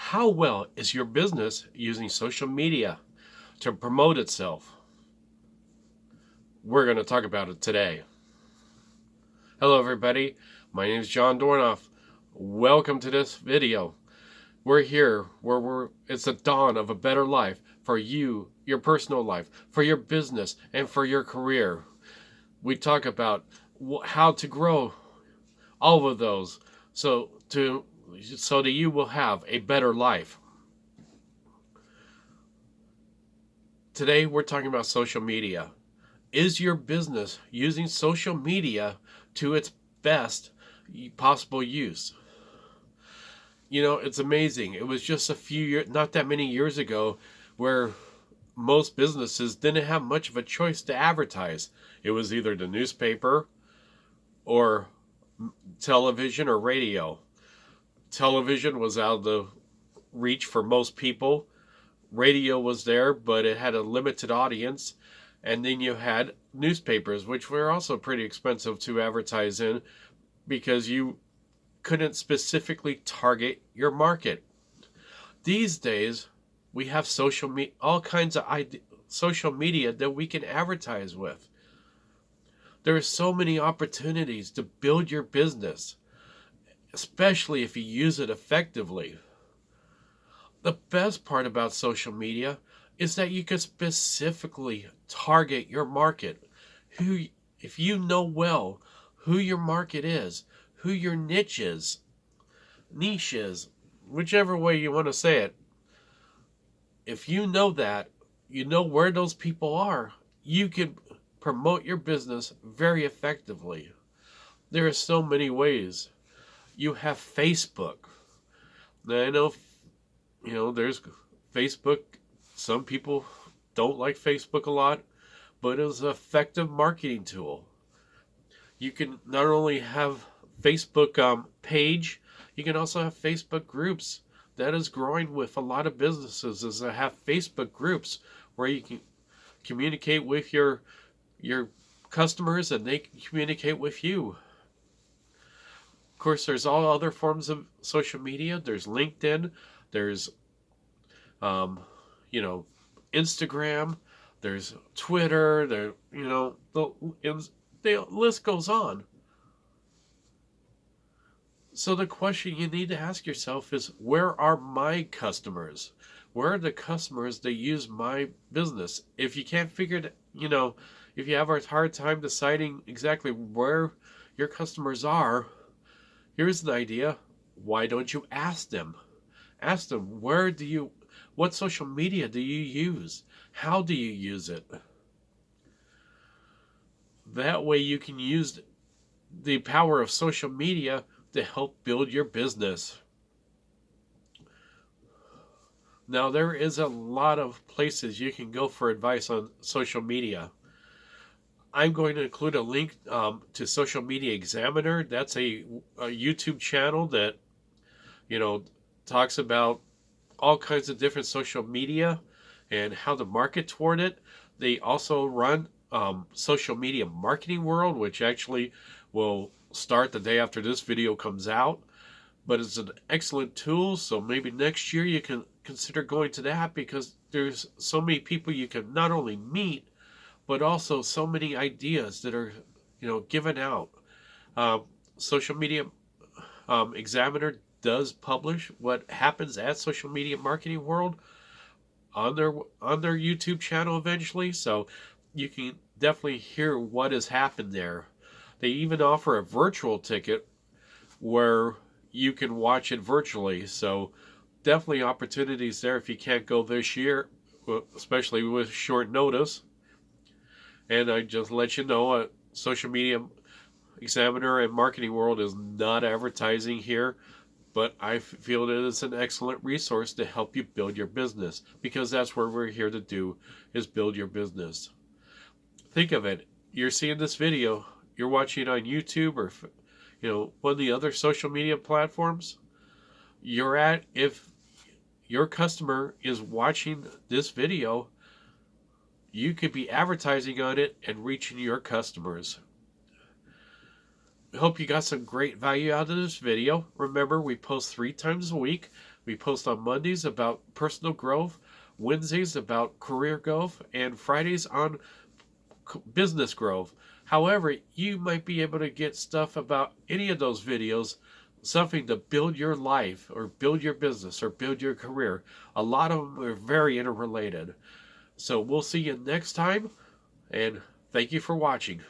How well is your business using social media to promote itself? We're going to talk about it today. Hello, everybody. My name is John Dornoff. Welcome to this video. We're here where it's the dawn of a better life for you, your personal life, for your business, and for your career. We talk about how to grow all of those so that you will have a better life. Today we're talking about social media. Is your business using social media to its best possible use? You know, it's amazing. It was just a few years, not that many years ago, where most businesses didn't have much of a choice to advertise. It was either the newspaper or television or radio. Television was out of the reach for most people. Radio was there, but it had a limited audience. And then you had newspapers, which were also pretty expensive to advertise in because you couldn't specifically target your market. These days, we have all kinds of social media that we can advertise with. There are so many opportunities to build your business, especially if you use it effectively. The best part about social media is that you can specifically target your market. If you know well who your market is, who your niche is, whichever way you want to say it, if you know that, you know where those people are, you can promote your business very effectively. There are so many ways. You have Facebook. Now, I know, there's Facebook. Some people don't like Facebook a lot, but it's an effective marketing tool. You can not only have Facebook page, you can also have Facebook groups. That is growing with a lot of businesses, is to have Facebook groups where you can communicate with your customers and they can communicate with you. Of course, there's all other forms of social media. There's LinkedIn, there's Instagram, there's Twitter, the list goes on. So the question you need to ask yourself is, where are my customers? Where are the customers that use my business? If you can't figure it, if you have a hard time deciding exactly where your customers are, here's an idea. Why don't you ask them? Ask them, what social media do you use? How do you use it? That way you can use the power of social media to help build your business. Now, there is a lot of places you can go for advice on social media. I'm going to include a link to Social Media Examiner. That's a YouTube channel that, talks about all kinds of different social media and how to market toward it. They also run Social Media Marketing World, which actually will start the day after this video comes out. But it's an excellent tool, so maybe next year you can consider going to that, because there's so many people you can not only meet, but also so many ideas that are, given out. Social Media Examiner does publish what happens at Social Media Marketing World on their YouTube channel eventually, so you can definitely hear what has happened there. They even offer a virtual ticket where you can watch it virtually, so definitely opportunities there if you can't go this year, especially with short notice. And I just let you know, Social Media Examiner and Marketing World is not advertising here, but I feel that it's an excellent resource to help you build your business, because that's what we're here to do, is build your business. Think of it. You're seeing this video, you're watching it on YouTube or one of the other social media platforms you're at. If your customer is watching this video, you could be advertising on it and reaching your customers. hope you got some great value out of this video. Remember, we post 3 times a week. We post on Mondays about personal growth, Wednesdays about career growth, and Fridays on business growth. However, you might be able to get stuff about any of those videos, something to build your life or build your business or build your career. A lot of them are very interrelated. So we'll see you next time, and thank you for watching.